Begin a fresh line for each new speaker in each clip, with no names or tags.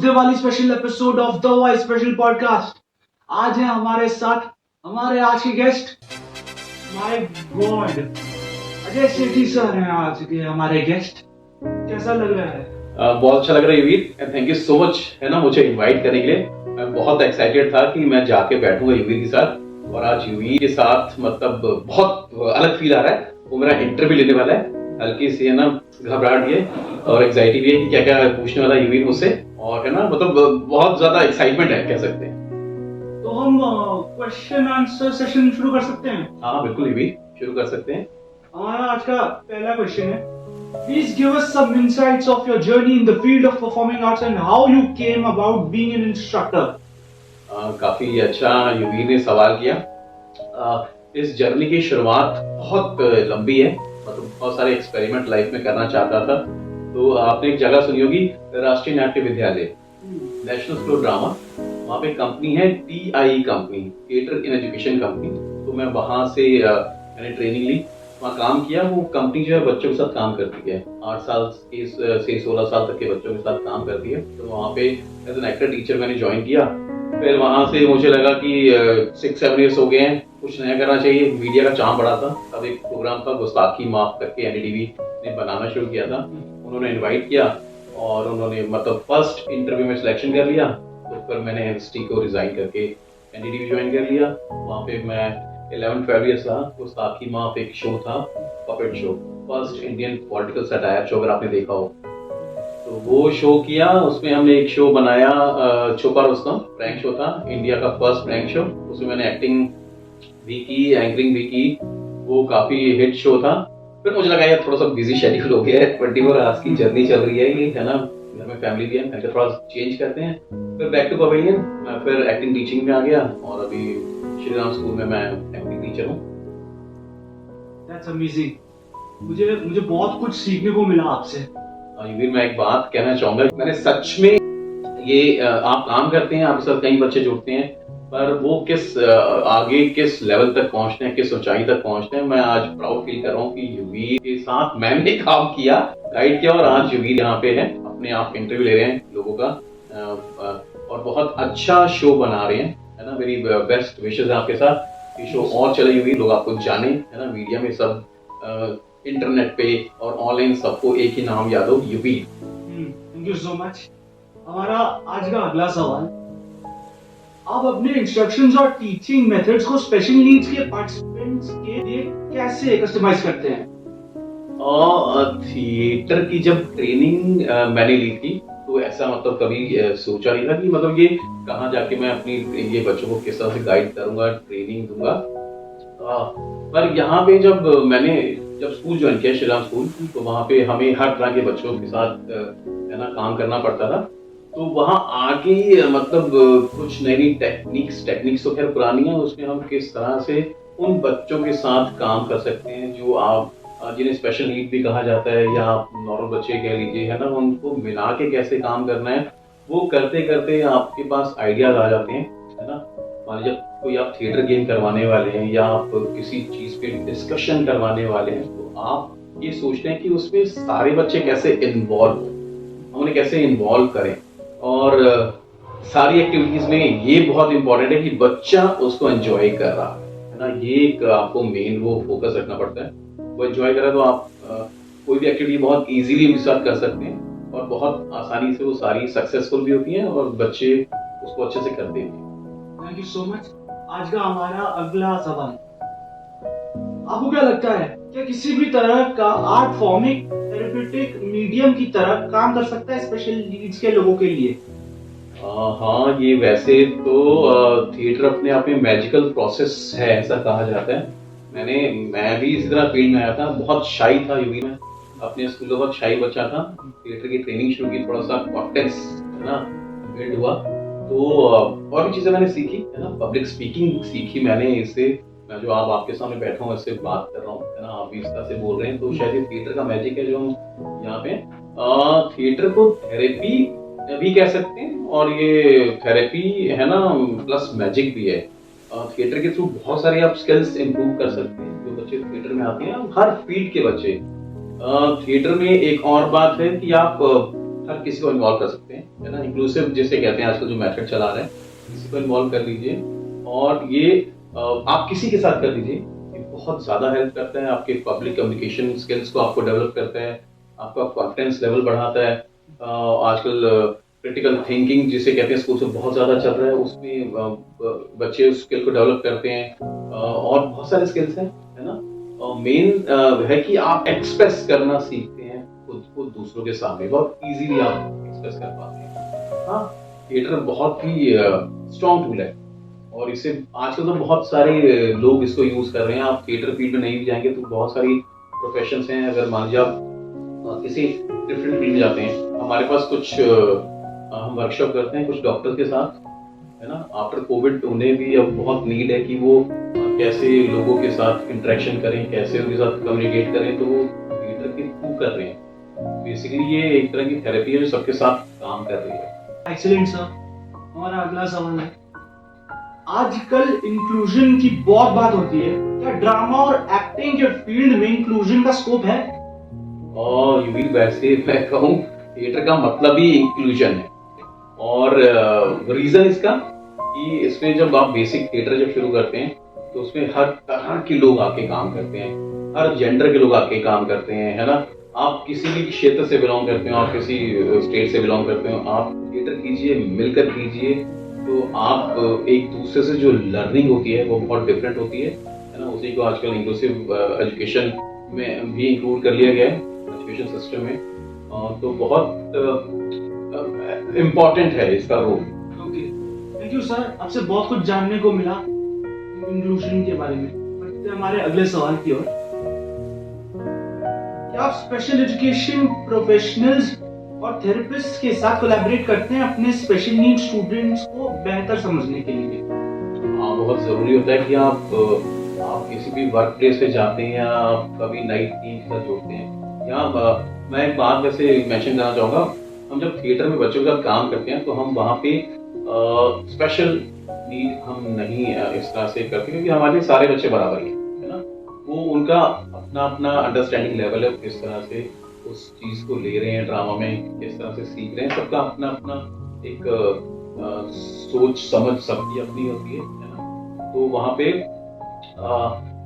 Diwali special episode of the Y special podcast. आज है हमारे साथ हमारे आज के guest. My god, Ajay Sethi sir हैं आज के हमारे गेस्ट। कैसा लग रहा है?
बहुत अच्छा लग रहा है युवीर, थैंक यू सो मच है ना मुझे इनवाइट करने के लिए। मैं बहुत एक्साइटेड था कि मैं जाके बैठूंगा युवीर के साथ, और आज युवीर के साथ मतलब बहुत अलग फील आ रहा है। वो मेरा इंटरव्यू लेने वाला है, हल्की सी है ना घबराहट भी है और एंजाइटी भी है कि क्या क्या पूछने वाला युवीर मुझसे, और है ना मतलब बहुत ज्यादा एक्साइटमेंट है कह सकते हैं।
तो हम क्वेश्चन आंसर सेशन शुरू कर सकते हैं?
हाँ बिल्कुल युवीर, शुरू कर सकते हैं।
हमारा आज का पहला क्वेश्चन है, please give us some insights of your journey in the field of performing arts and how you came about being an instructor.
काफी अच्छा युवीर ने सवाल किया। इस जर्नी की शुरुआत बहुत लंबी है, मतलब बहुत सारे एक्सपेरिमेंट लाइफ में करना चाहता था। तो आपने एक जगह सुनी होगी, राष्ट्रीय नाट्य विद्यालय, नेशनल स्कूल ऑफ ड्रामा। वहाँ पे कंपनी है TIE company, theatre in education company. तो मैं वहाँ से मैंने ट्रेनिंग ली, वहाँ काम किया। वो कंपनी जो है बच्चों के साथ काम करती है, 8 साल से 16 साल तक के बच्चों के साथ काम करती है। तो वहाँ पे एज एन एक्टर टीचर मैंने ज्वाइन किया। फिर वहाँ से मुझे लगा कि 6-7 ईयर्स हो गए हैं, कुछ नया करना चाहिए। मीडिया का चाम बड़ा था, तब एक प्रोग्राम था गुस्ताखी माफ करके, NDTV ने बनाना शुरू किया था। उन्होंने इन्वाइट किया और उन्होंने मतलब फर्स्ट इंटरव्यू में सिलेक्शन कर लिया। तो फिर मैंने NST को रिजाइन करके NDTV ज्वाइन कर लिया। वहाँ पे मैं 11-12 ईयर्स रहा। गुस्ताखी माफ एक शो था, puppet show, first Indian political satire show, अगर आपने देखा हो। तो वो शो किया, उसमें हमने एक शो बनाया, छुपा रुस्तम प्रैंक शो था, इंडिया का फर्स्ट प्रैंक शो। उसमें मैंने एक्टिंग भी की, एंकरिंग भी की। वो काफी हिट शो था। फिर मुझे लगा यार थोड़ा सा बिजी शेड्यूल हो गया है, 24 आवर्स की जर्नी चल रही है ये, है ना, घर में फैमिली भी है, मैंने थोड़ा चेंज करते हैं। फिर बैक टू पवेलियन, मैं फिर एक्टिंग टीचिंग में आ गया, और अभी श्री राम स्कूल में मैं एक्टिंग टीचर हूँ।
That's amazing. मुझे बहुत कुछ सीखने को मिला आपसे।
युवीर, मैं एक बात कहना चाहूंगा, मैंने सच में ये आप काम करते हैं, आपके साथ कई बच्चे जुड़ते हैं, पर वो किस आगे किस लेवल तक पहुंचते हैं, किस ऊंचाई तक पहुंचते हैं, मैं आज प्राउड फील कर रहा हूँ कि युवीर के साथ मैंने काम किया, गाइड किया, और आज युवीर यहाँ पे है, अपने आप इंटरव्यू ले रहे हैं लोगों का, और बहुत अच्छा शो बना रहे हैं, है ना। मेरी बेस्ट विशेस है आपके साथ, ये शो और चले युवीर, लोग आपको जाने, है ना, मीडिया में सब, इंटरनेट पे और ऑनलाइन सबको एक ही नाम याद हो, Yuvir.
Thank you so much. हमारा आज का अगला सवाल, आप अपने इंस्ट्रक्शंस और टीचिंग मेथड्स को स्पेशल नीड्स के पार्टिसिपेंट्स के लिए कैसे कस्टमाइज करते हैं?
थिएटर की जब ट्रेनिंग मैंने ली थी, तो ऐसा मतलब कभी सोचा नहीं था कि मतलब ये कहाँ जाके मैं अपनी ये बच्चों को किस तरह से गाइड करूंगा, ट्रेनिंग दूंगा। पर यहाँ पे जब स्कूल ज्वाइन किया, श्री राम स्कूल, तो वहाँ पे हमें हर तरह के बच्चों के साथ है ना काम करना पड़ता था। तो वहाँ आगे मतलब कुछ नई टेक्निक्स तो खैर पुरानी है, उसमें हम किस तरह से उन बच्चों के साथ काम कर सकते हैं जो आप जिन्हें स्पेशल नीड भी कहा जाता है, या आप नॉर्मल बच्चे कह लीजिए, है ना, उनको मिला के कैसे काम करना है, वो करते करते आपके पास आइडियाज आ जाते हैं, है ना। मान लीजिए कोई आप थिएटर गेम करवाने वाले हैं, या आप किसी चीज पे डिस्कशन करवाने वाले हैं, तो आप ये सोचते हैं कि उसमें सारे बच्चे कैसे इन्वॉल्व हो, हम उन्हें कैसे इन्वॉल्व करें, और सारी एक्टिविटीज में ये बहुत इंपॉर्टेंट है कि बच्चा उसको एंजॉय कर रहा है ना। ये एक आपको मेन वो फोकस रखना पड़ता है। वो एंजॉय कर रहा है तो आप कोई भी एक्टिविटी बहुत इजीली उनके साथ कर सकते हैं, और बहुत आसानी से वो सारी सक्सेसफुल भी होती हैं, और बच्चे उसको अच्छे से करते हैं।
Thank you so much. आज का हमारा अगला सवाल, आपको क्या लगता है क्या किसी भी तरह का आर्ट फॉर्म एक थेरेप्यूटिक मीडियम की तरह काम कर सकता है स्पेशल नीड्स के लोगों के लिए?
हाँ, ये वैसे तो थिएटर अपने आप में मैजिकल प्रोसेस है, ऐसा कहा जाता है। मैं भी इसी तरह फील्ड में आया था, बहुत शाई था युवीर में, अपने स्कूल का बहुत शाई बच्चा था। थिएटर की ट्रेनिंग शुरू की, थोड़ा सा कॉन्फिडेंस है ना बिल्ड हुआ, तो और भी चीजें मैंने सीखी, है ना, पब्लिक स्पीकिंग सीखी मैंने इससे। मैं जो आपके सामने बैठा हूँ, इससे बात कर रहा हूँ, है ना, आप भी इस तरह से बोल रहे हैं, तो शायद ये थिएटर का मैजिक है जो हम यहाँ पे थिएटर को थेरेपी भी कह सकते हैं, और ये थेरेपी है ना प्लस मैजिक भी है। थिएटर के थ्रू बहुत सारे आप स्किल्स इंप्रूव कर सकते हैं, जो बच्चे थिएटर में आते हैं, हर फील्ड के बच्चे। थिएटर में एक और बात है कि आप हर किसी को इन्वॉल्व कर सकते हैं, है ना। इंक्लूसिव जिसे कहते हैं आजकल जो मेथड चला रहे हैं, किसी को इन्वॉल्व कर लीजिए और ये आप किसी के साथ कर लीजिए, ये बहुत ज़्यादा हेल्प करता है। आपके पब्लिक कम्युनिकेशन स्किल्स को आपको डेवलप करता है, आपका कॉन्फिडेंस लेवल बढ़ाता है। आजकल क्रिटिकल थिंकिंग जिसे कहते हैं स्कूल से बहुत ज़्यादा चल रहा है, उसमें बच्चे उस स्किल को डेवलप करते हैं। और बहुत सारे स्किल्स हैं, है ना। मेन है कि आप एक्सप्रेस करना सीखते हैं खुद को दूसरों के सामने, बहुत इजीली आप एक्सप्रेस कर पाते हैं। हाँ, थिएटर बहुत ही स्ट्रॉन्ग टूल है और इसे आजकल तो बहुत सारे लोग इसको यूज कर रहे हैं। आप थिएटर फील्ड में नहीं भी जाएंगे तो बहुत सारी प्रोफेशंस हैं। अगर मान लीजिए आप किसी डिफरेंट फील्ड में जाते हैं, हमारे पास कुछ हम वर्कशॉप करते हैं कुछ डॉक्टर्स के साथ, है ना। आफ्टर कोविड उन्हें भी अब बहुत नीड है कि वो कैसे लोगों के साथ इंटरेक्शन करें, कैसे उनके साथ कम्युनिकेट करें, तो वो थिएटर के थ्रू कर रहे हैं। बेसिकली ये एक तरह की थेरेपी है जो सबके साथ काम कर रही है।
Excellent sir. हमारा अगला सवाल है, आजकल इंक्लूजन की बहुत बात होती है, क्या ड्रामा और एक्टिंग के फील्ड में इंक्लूजन का स्कोप है?
और यूवी वैसे मैं कहूँ थिएटर का मतलब ही इंक्लूजन है और रीजन इसका कि इसमें जब आप बेसिक थिएटर जब शुरू करते हैं तो उसमें हर तरह के लोग आके काम करते हैं, हर जेंडर के लोग आके काम करते हैं, है ना। आप किसी भी क्षेत्र से बिलोंग करते हो, आप किसी स्टेट से बिलोंग करते हो, आप थिएटर कीजिए, मिलकर कीजिए, तो आप एक दूसरे से जो लर्निंग होती है वो बहुत डिफरेंट होती है ना। उसी को आजकल इंक्लूसिव एजुकेशन में भी इंक्लूड कर लिया गया है एजुकेशन सिस्टम में। तो बहुत इम्पोर्टेंट है इसका रोल।
ओके, थैंक यू सर, आपसे बहुत कुछ जानने को मिला इंक्लूजन के बारे में। बढ़ते हैं हमारे अगले सवाल की ओर। क्या आप स्पेशल एजुकेशन प्रोफेशनल्स और थेरेपिस्ट के साथ कोलैबोरेट करते हैं अपने स्पेशल नीड स्टूडेंट्स को बेहतर समझने के लिए?
हाँ, बहुत ज़रूरी होता है कि आप किसी भी वर्क प्लेस पे जाते हैं या आप कभी नई टीम के साथ जुड़ते हैं। यहाँ मैं एक बात वैसे मेंशन करना चाहूँगा, हम जब थिएटर में बच्चों के साथ काम करते हैं तो हम वहाँ पे स्पेशल नीड हम नहीं इस तरह से करते क्योंकि हमारे सारे बच्चे बराबर ही हैं, है ना। वो उनका अपना अपना अंडरस्टैंडिंग लेवल है, किस तरह से उस चीज़ को ले रहे हैं, ड्रामा में किस तरह से सीख रहे हैं, सबका अपना अपना एक सोच समझ सबकी अपनी होती है ना। तो वहाँ पे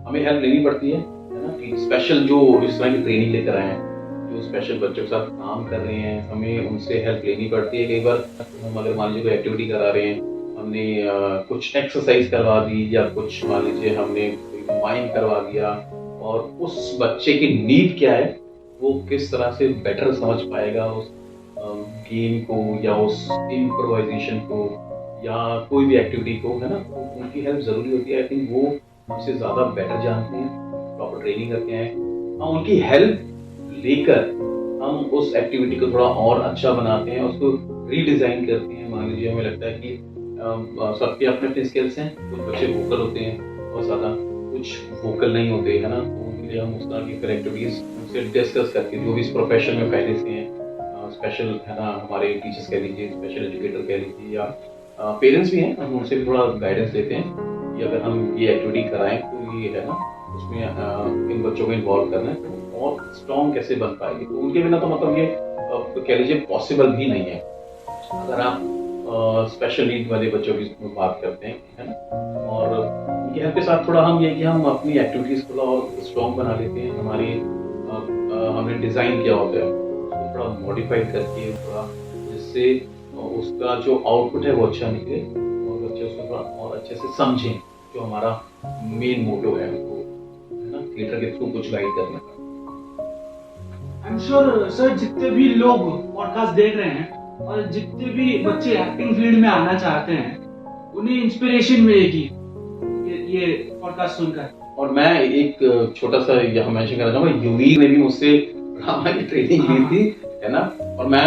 हमें हेल्प लेनी पड़ती है ना, कि स्पेशल जो इस तरह की ट्रेनिंग लेकर आए हैं, जो स्पेशल बच्चों के साथ काम कर रहे हैं, हमें उनसे हेल्प लेनी पड़ती है। कई बार हम अगर मान लीजिए कोई एक्टिविटी करा रहे हैं, हमने कुछ एक्सरसाइज करवा दी या कुछ मान लीजिए हमने माइंड करवा दिया, और उस बच्चे की नीड क्या है, वो किस तरह से बेटर समझ पाएगा उस गेम को या उस इम्प्रोवाइजेशन को या कोई भी एक्टिविटी को, है ना। तो उनकी हेल्प ज़रूरी होती है। आई थिंक वो हमसे ज़्यादा बेटर जानते हैं, प्रॉपर ट्रेनिंग करके हैं। हम उनकी हेल्प लेकर हम उस एक्टिविटी को थोड़ा और अच्छा बनाते हैं, उसको रीडिज़ाइन करते हैं। मान लीजिए हमें लगता है कि सबके अपने अपने स्किल्स हैं, कुछ बच्चे वोकल होते हैं बहुत ज़्यादा, कुछ वोकल नहीं होते, है ना। तो उनके लिए हम उस तरह की एक्टिविटीज़ उनसे डिस्कस करके, जो भी इस प्रोफेशन में पहले से हैं, स्पेशल, है ना, हमारे टीचर्स कह लीजिए, स्पेशल एजुकेटर कह लीजिए, या पेरेंट्स भी हैं, हम उनसे भी थोड़ा गाइडेंस लेते हैं कि अगर हम ये एक्टिविटी कराएं तो ये, है ना, उसमें इन बच्चों को इन्वॉल्व करना है और स्ट्रॉन्ग कैसे बन पाएगी। तो उनके बिना तो मतलब ये कह लीजिए पॉसिबल भी नहीं है। अगर आप स्पेशल नीड वाले बच्चों की बात करते हैं, है ना, और उनकी हेल्प के साथ थोड़ा हम ये कि हम अपनी एक्टिविटीज़ थोड़ा और स्ट्रॉन्ग बना लेते हैं। हमारी हमने डिज़ाइन किया होता है, उसको थोड़ा मॉडिफाइड करके थोड़ा, जिससे उसका जो आउटपुट है वो अच्छा निकले और बच्चे उसको थोड़ा और अच्छे से समझें, जो हमारा मेन मोटिव है उनको, है ना, थिएटर के थ्रू कुछ गाइड करने का।
आई एम श्योर सर, जितने भी लोग पॉडकास्ट देख रहे हैं और जितने भी बच्चे एक्टिंग फील्ड में आना चाहते हैं, उन्हें इंस्पिरेशन मिलेगी ये पॉडकास्ट सुनकर।
और मैं एक छोटा सा यहाँ मेंशन करना चाहूँगा, यूवी ने भी मुझसे ड्रामा की ट्रेनिंग ली थी, है ना। और मैं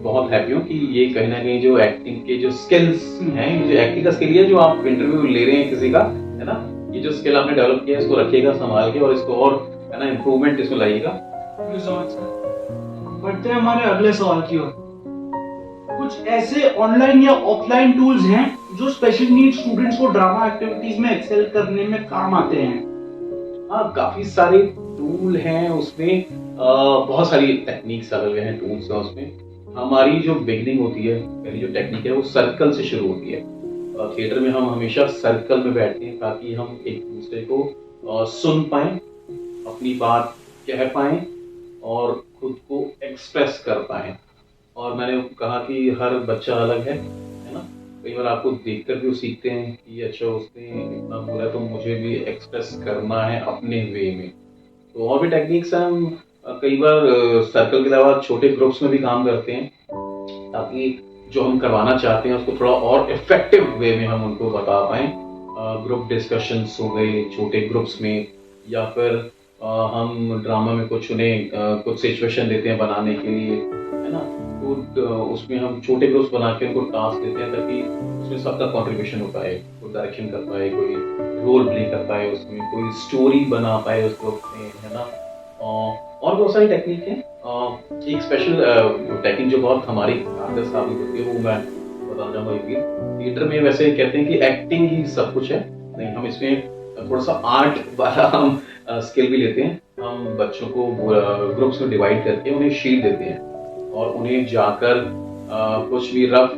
बहुत हैप्पी हूँ कि ये कहीं ना कहीं जो एक्टिंग के जो स्किल्स हैं, जो एक्टिंग का स्किल है, जो आप इंटरव्यू ले रहे हैं किसी का, है ना, ये जो स्किल आपने डेवलप किया है, इसको रखिएगा संभाल के और इसको और, है ना, इम्प्रूवमेंट इसमें लाइएगा।
Thank you so much sir. बढ़ते हैं हमारे अगले सवाल की ओर। कुछ ऐसे ऑनलाइन या ऑफलाइन टूल्स हैं जो स्पेशल नीड स्टूडेंट्स को ड्रामा एक्टिविटीज में एक्सेल करने में काम आते हैं?
हाँ, काफी सारे टूल हैं उसमें, बहुत सारी टेक्निक्स अलग हैं, टूल्स हैं उसमें। हमारी जो बिगनिंग होती है, पहली जो टेक्निक है वो सर्कल से शुरू होती है। थिएटर में हम हमेशा सर्कल में बैठते हैं ताकि हम एक दूसरे को सुन पाएं, अपनी बात कह पाएं और खुद को एक्सप्रेस कर पाएं। और मैंने कहा कि हर बच्चा अलग है ना? कई बार आपको देखकर भी वो सीखते हैं कि अच्छा उसने इतना बोला तो मुझे भी एक्सप्रेस करना है अपने वे में। तो और भी टेक्निक्स हैं, हम कई बार सर्कल के अलावा छोटे ग्रुप्स में भी काम करते हैं ताकि जो हम करवाना चाहते हैं उसको थोड़ा और इफेक्टिव वे में हम उनको बता पाएं। ग्रुप डिस्कशंस हो गए छोटे ग्रुप्स में, या फिर हम ड्रामा में कुछ उन्हें कुछ सिचुएशन देते हैं बनाने के लिए, है ना? तो उसमें हम छोटे ग्रुप्स बना के उनको टास्क देते हैं ताकि उसमें सबका कंट्रीब्यूशन हो पाए, कोई डायरेक्शन कर पाए, कोई रोल प्ले कर पाए, उसमें कोई स्टोरी बना पाए उस ग्रुप में, है ना? और बहुत सारी टेक्निक है। एक स्पेशल टेक्निक जो बहुत हमारी कारगर साबित होती है वो मैं बताना चाहूँगा। थिएटर में वैसे कहते हैं कि एक्टिंग ही सब कुछ है, नहीं, हम इसमें थोड़ा सा आर्ट वाला हम स्किल भी लेते हैं। हम बच्चों को ग्रुप्स में डिवाइड करके उन्हें शीट देते हैं और उन्हें जाकर कुछ भी रफ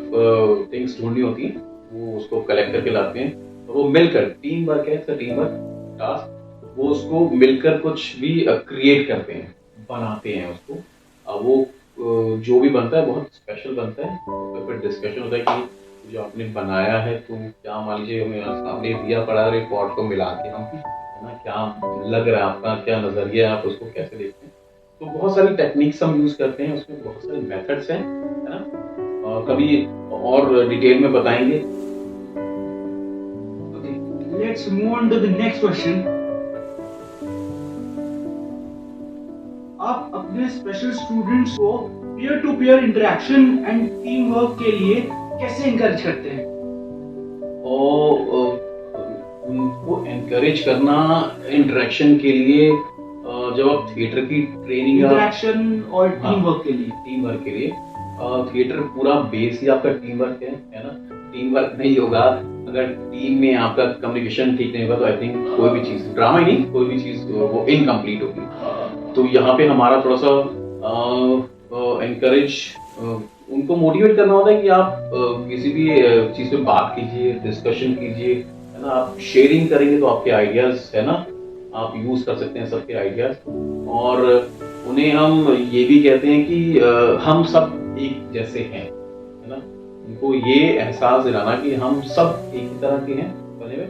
थिंग्स ढूंढनी होती है, वो उसको कलेक्ट करके लाते हैं और वो मिलकर टीम वर्क है, टीम वर्क टास्क, वो उसको मिलकर कुछ भी क्रिएट करते हैं, बनाते हैं उसको। वो जो भी बनता है बहुत स्पेशल बनता है। तो फिर डिस्कशन होता है कि जो आपने बनाया है तो क्या, मान लीजिए हमें सामने दिया पड़ा रिपोर्ट को मिला के हम, है ना, क्या लग रहा है आपका, क्या नजरिया है, आप उसको कैसे देखते हैं। तो बहुत सारी टेक्निक्स हम यूज करते हैं, उसमें बहुत सारे मेथड्स हैं, है ना? कभी और डिटेल में बताएंगे।
Let's move on to the next question. आप अपने स्पेशल स्टूडेंट्स को peer to peer interaction and team work के लिए कैसे इंकरेज करते हैं?
और उनको एनकरेज करना इंटरेक्शन के लिए, जब आप थिएटर की ट्रेनिंग
इंटरेक्शन और टीम वर्क के लिए
थिएटर पूरा बेस ही आपका टीम वर्क है ना? टीम वर्क नहीं होगा अगर टीम में आपका कम्युनिकेशन ठीक नहीं होगा तो आई थिंक कोई भी चीज, ड्रामा ही नहीं, कोई भी चीज वो इनकम्प्लीट होगी। तो यहाँ पे हमारा थोड़ा सा एनकरेज, उनको मोटिवेट करना होता है कि आप किसी भी चीज पे बात कीजिए, डिस्कशन कीजिए, है ना? आप शेयरिंग करेंगे तो आपके आइडियाज, है ना, आप यूज कर सकते हैं सबके आइडियाज। और उन्हें हम ये भी कहते हैं कि हम सब एक जैसे हैं, है ना? उनको ये एहसास दिलाना कि हम सब एक ही तरह के हैं बने हुए,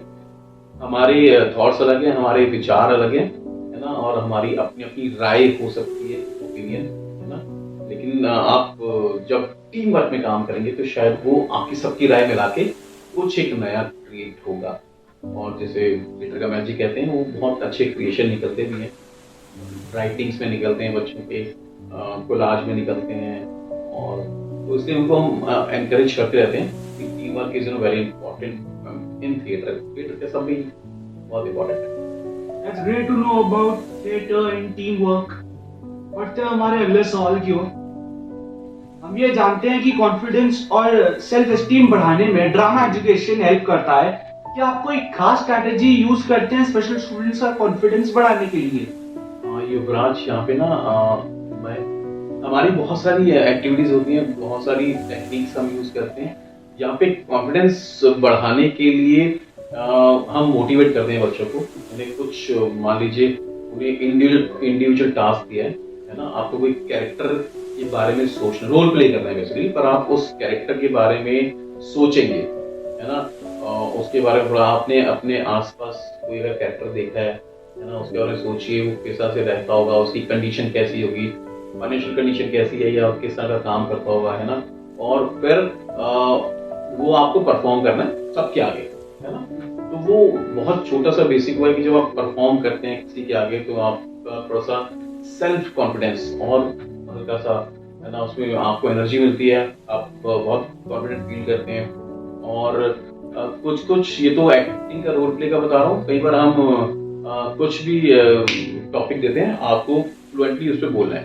हमारे थॉट्स अलग हैं, हमारे विचार अलग हैं, है ना? और हमारी अपनी अपनी राय हो सकती है, ओपिनियन, है ना? लेकिन आप जब टीम वर्क में काम करेंगे तो शायद वो आपकी सबकी राय मिला के कुछ एक नया क्रिएट होगा। और जैसे थिएटर का मैजिक कहते हैं, वो बहुत अच्छे क्रिएशन निकलते भी हैं, राइटिंग्स में निकलते हैं, बच्चों के कोलाज में निकलते हैं। और तो इसलिए उनको हम एनकरेज करते रहते हैं कि team work is very important in theatre. Theatre के सब भी बहुत इंपॉर्टेंट है।
That's great to know about theater and teamwork. बढ़ते हैं हमारे अगले सवाल की ओर। हम ये जानते हैं कि कॉन्फिडेंस और सेल्फ एस्टीम बढ़ाने में ड्रामा एजुकेशन हेल्प करता है। क्या आप कोई खास स्ट्रैटेजी यूज करते हैं स्पेशल स्टूडेंट्स का कॉन्फिडेंस बढ़ाने के लिए?
युवराज, यहाँ पे ना हमारी बहुत सारी एक्टिविटीज होती हैं, बहुत सारी टेक्निक्स हम यूज करते हैं। यहाँ पे कॉन्फिडेंस बढ़ाने के लिए हम मोटिवेट करते हैं बच्चों को। उन्हें कुछ, मान लीजिए उन्हें इंडिविजुअल टास्क दिया है ना, आपको कोई कैरेक्टर के बारे में सोचना, रोल प्ले करना है बेसिकली, पर आप उस कैरेक्टर के बारे में सोचेंगे, है ना? उसके बारे में थोड़ा आपने अपने आसपास कोई अगर कैरेक्टर देखा है ना, उसके बारे में सोचिए, वो किस तरह से रहता होगा, उसकी कंडीशन कैसी होगी, फाइनेंशियल कंडीशन कैसी है, या किस तरह का काम करता होगा, है ना? और फिर वो आपको परफॉर्म करना है सबके आगे, है ना? तो वो बहुत छोटा सा बेसिक हुआ है कि जब आप परफॉर्म करते हैं किसी के आगे तो आपका थोड़ा सा सेल्फ कॉन्फिडेंस और हल्का सा, है ना, उसमें आपको एनर्जी मिलती है, आप बहुत कॉन्फिडेंट फील करते हैं। और कुछ ये तो एक्टिंग का, रोल प्ले का बता रहा हूँ। कई बार हम कुछ भी टॉपिक देते हैं, आपको फ्लुएंटली उस पर बोलना है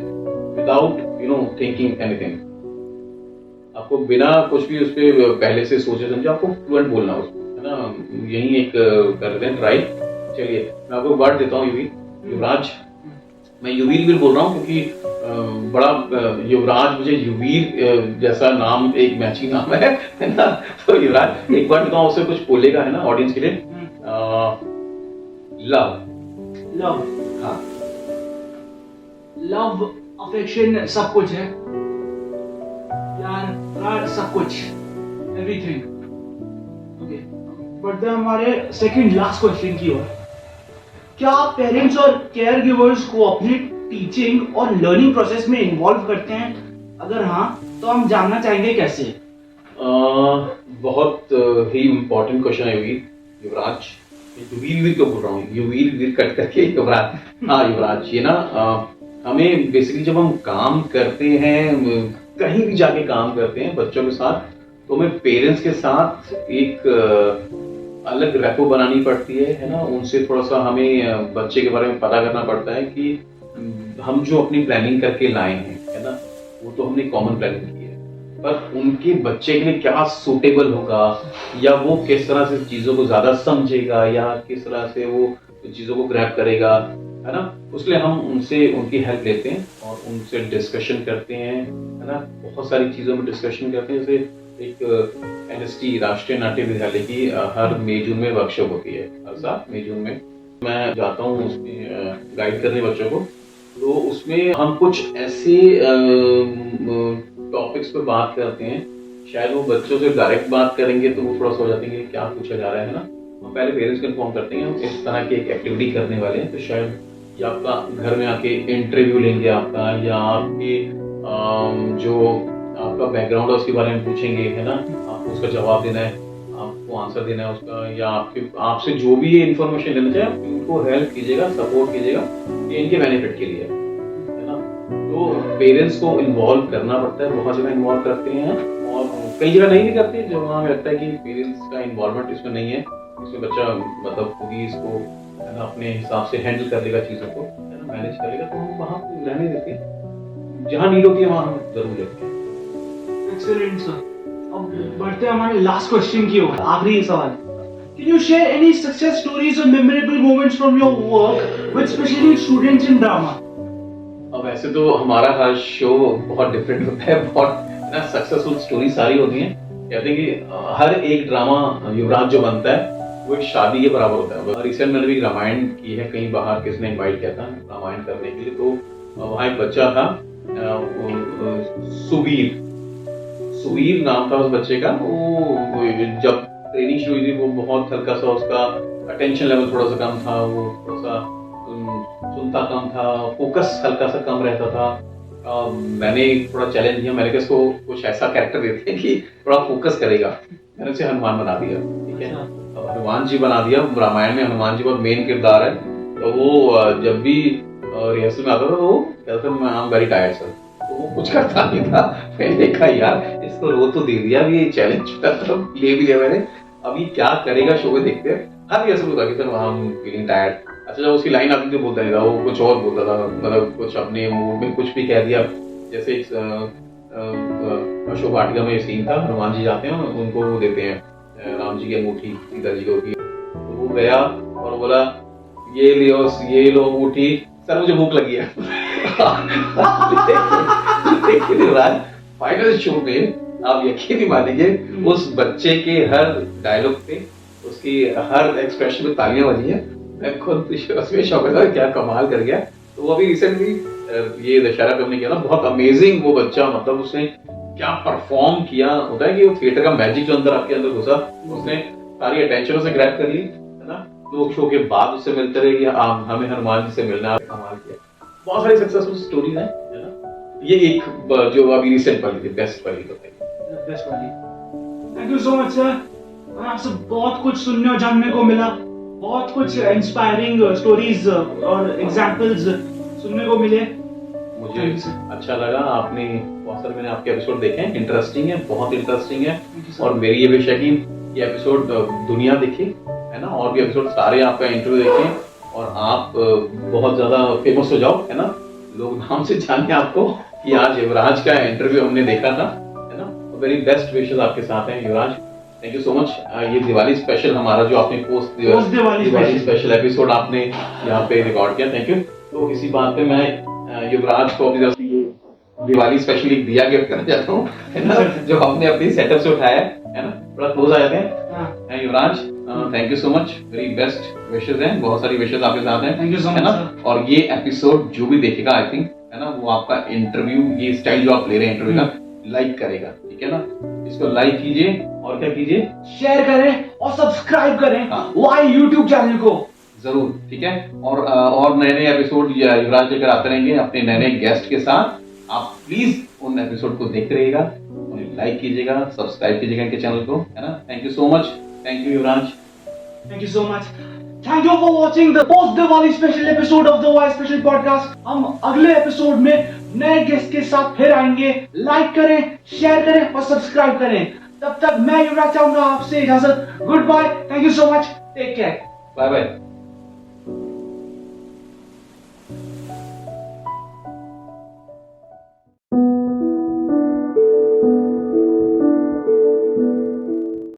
विदाउट थिंकिंग एनीथिंग। आपको बिना कुछ भी उस पर पहले से सोचे समझे आपको फ्लुएंट बोलना उसको, है ना? यही एक करते हैं ट्राई। चलिए मैं आपको वर्ड देता हूँ, युवराज, मैं युवीर बोल रहा हूँ क्योंकि बड़ा युवराज मुझे युवीर जैसा नाम एक मैचिंग नाम है ना। तो युवराज एक बार तो उससे कुछ बोलेगा है ना ऑडियंस के लिए। लव।
लव।
हाँ।
लव अफेक्शन सब कुछ है, प्यार सब कुछ, एवरीथिंग। ओके, बढ़ते हैं हमारे सेकंड लास्ट क्वेश्चन की ओर। क्या पेरेंट्स और केयर गिवर्स को अपनी टीचिंग और लर्निंग प्रोसेस में इन्वॉल्व करते हैं? अगर हाँ, तो हम जानना चाहेंगे कैसे।
बहुत ही इम्पोर्टेंट क्वेश्चन है युवराज। युवीर क्यों बोल रहा हूँ, युवीर कट करके युवराज। हाँ युवराज, ये ना हमें बेसिकली जब हम काम करते हैं, कहीं भी जाके काम करते हैं बच्चों के साथ, तो हमें पेरेंट्स के साथ एक अलग रेपो बनानी पड़ती है ना। उनसे थोड़ा सा हमें बच्चे के बारे में पता करना पड़ता है कि हम जो अपनी प्लानिंग करके लाए हैं है ना, वो तो हमने कॉमन प्लानिंग की है, पर उनके बच्चे के लिए क्या सूटेबल होगा, या वो किस तरह से चीजों को ज्यादा समझेगा, या किस तरह से वो चीजों को ग्रैब करेगा है ना। उसके लिए हम उनसे उनकी हेल्प लेते हैं और उनसे डिस्कशन करते हैं है ना। बहुत सारी चीजों में डिस्कशन करते हैं। जैसे एक एनएसटी राष्ट्रीय नाट्य विद्यालय की हर मई जून में वर्कशॉप होती है, हर साल मई जून में मैं जाता हूँ उसमें गाइड करने बच्चों को। तो उसमें हम कुछ ऐसे टॉपिक्स पे बात करते हैं, शायद वो बच्चों से डायरेक्ट बात करेंगे तो वो थोड़ा सा हो जाते हैं कि क्या पूछा जा रहा है ना। हम पहले पेरेंट्स को इन्फॉर्म करते हैं हम इस तरह की एक एक्टिविटी करने वाले हैं, तो शायद या आपका घर में आके इंटरव्यू लेंगे आपका, या आपके जो आपका बैकग्राउंड है उसके बारे में पूछेंगे है ना, आपको उसका जवाब देना है, आपको आंसर देना है उसका, या आपसे जो भी ये इन्फॉर्मेशन लेना चाहे उनको हेल्प कीजिएगा, सपोर्ट कीजिएगा, ये इनके बेनिफिट के लिए है ना। तो पेरेंट्स को इन्वॉल्व करना पड़ता है, बहुत जगह इन्वॉल्व करते हैं और कई जगह नहीं भी करते, जो वहाँ लगता है कि पेरेंट्स का इन्वॉल्वमेंट इसमें नहीं है, इसमें बच्चा मतलब खुद ही इसको है ना अपने हिसाब से हैंडल कर लेगा, चीज़ों को है ना मैनेज कर लेगा, तो हम वहाँ रहने देते हैं। जहाँ नीड होती है वहाँ हम जरूर लेते हैं।
Excellent sir. अब बढ़ते हैं हमारे लास्ट क्वेश्चन की ओर, आखिरी सवाल। Can you share any success stories or memorable moments from your work with specially students in drama?
अब ऐसे तो हमारा हर शो बहुत डिफरेंट होता है, बहुत ना सक्सेसफुल स्टोरी सारी होती हैं। कहते हैं कि हर एक ड्रामा युवराज जो बनता है वो एक शादी के बराबर होता है। रिसेंट मैंने भी रामायण की है, कहीं बाहर किसने इनवाइट किया था रामायण करने के लिए, तो वहाँ एक बच्चा था सुवीर नाम था उस बच्चे का। वो जब ट्रेनिंग शुरू हुई थी वो बहुत हल्का सा, उसका अटेंशन लेवल थोड़ा सा कम था, वो थोड़ा सा सुनता कम था, फोकस हल्का सा कम रहता था। मैंने थोड़ा चैलेंज दिया, मैंने कहा इसको कुछ ऐसा कैरेक्टर देते हैं कि थोड़ा फोकस करेगा। मैंने उसे हनुमान बना दिया, ठीक है। अब हनुमान जी बना दिया, रामायण में हनुमान जी बहुत मेन किरदार है। तो वो जब भी रिहर्सल में आता था वो कहता था I am very tired sir, तो वो कुछ करता नहीं था। मैंने कहा यार इसको रो तो दे दिया, ये चैलेंज ले भी लिया मैंने, अब ये क्या करेगा शो में देखते हैं। हर रिहर्सल होता कि sir I am feeling tired. अच्छा जब उसकी लाइन आती थी बोलता नहीं था, वो कुछ और बोलता था, मतलब कुछ अपने मूड में कुछ भी कह दिया। जैसे एक अशोक वाटिका में सीन था, हनुमान जी जाते हैं उनको वो देते हैं राम जी की अंगूठी सीता जी को की, तो वो गया और बोला ये लो अंगूठी, सर मुझे भूख लगी है। लेकिन फाइनल शो में आप यकीन नहीं मानेंगे उस बच्चे के हर डायलॉग पे, उसकी हर एक्सप्रेशन में तालियां बजी हैं। मैं खुद उसमें शौक था क्या कमाल कर गया। तो वो अभी रिसेंटली ये दशहरा पे हमने किया ना, बहुत अमेजिंग वो बच्चा, मतलब उसने क्या परफॉर्म किया। होता है कि वो थिएटर का मैजिक जो अंदर आपके अंदर घुसा, उसने सारी अटेंशन उसे ग्रैब कर ली है ना। तो शो के बाद उससे मिलते रहे कि हमें हनुमान जी से मिलना है, कमाल किया। बहुत सारी सक्सेसफुल स्टोरीज हैं है ना। ये एक जो अभी रिसेंट वाली थी, बेस्ट वाली
बेस्ट वाली। Thank you so much sir, आपसे बहुत कुछ सुनने और जानने को मिला, बहुत कुछ इंस्पायरिंग स्टोरीज और एग्जांपल्स सुनने को मिले।
मुझे अच्छा लगा, आपने बहुत सारे मैंने आपके एपिसोड देखे हैं, इंटरेस्टिंग है, बहुत इंटरेस्टिंग है। और मेरी ये विश है कि ये एपिसोड दुनिया देखे है ना, और भी एपिसोड सारे आपका इंटरव्यू देखें और आप बहुत ज्यादा फेमस हो जाओ है ना, लोग नाम से जाने आपको कि आज युवराज का इंटरव्यू हमने देखा था है ना। वेरी बेस्ट विशेस आपके साथ हैं युवराज, थैंक यू सो मच। ये दिवाली स्पेशल हमारा जो आपने पोस्ट दिवाली स्पेशल एपिसोड आपने यहाँ पे रिकॉर्ड किया, थैंक यू। तो इसी बात पे मैं युवराज को अपनी तरफ से ये दिवाली स्पेशली एक दिया गिफ्ट करना चाहता हूँ, है ना, जो आपने अपनी सेटअप से उठाया है ना, थोड़ा क्लोज आ जाते हैं।
हाँ।
Yuvraj, thank you so much, very best wishes हैं, बहुत सारी विशेस आपके साथ हैं,
Thank you so
है
much,
ना।
sir.
और ये एपिसोड जो भी देखेगा आई थिंक, है ना, वो आपका इंटरव्यू, ये स्टाइल जो आप ले रहे हैं इंटरव्यू का, लाइक करेगा, ठीक है ना। इसको लाइक कीजिए और क्या कीजिए,
शेयर करें और सब्सक्राइब करें
हाँ।
वाई यूट्यूब चैनल को
जरूर, ठीक है। और नए नए एपिसोड युवराज लेकर आते रहेंगे अपने नए नए गेस्ट के साथ। आप प्लीज उन एपिसोड को देखते रहिएगा, उन्हें लाइक कीजिएगा, सब्सक्राइब कीजिएगा इनके चैनल को, है ना। Thank you so much, thank you Yuvraj.
Thank you so much. Thank you for watching the post Diwali special episode of the Y special podcast. हम अगले एपिसोड में नए गेस्ट के साथ फिर आएंगे। लाइक करें, शेयर करें और सब्सक्राइब करें। तब तक मैं युवराज चाहूंगा आपसे इजाजत। Good bye, thank you so much, take care,
bye bye.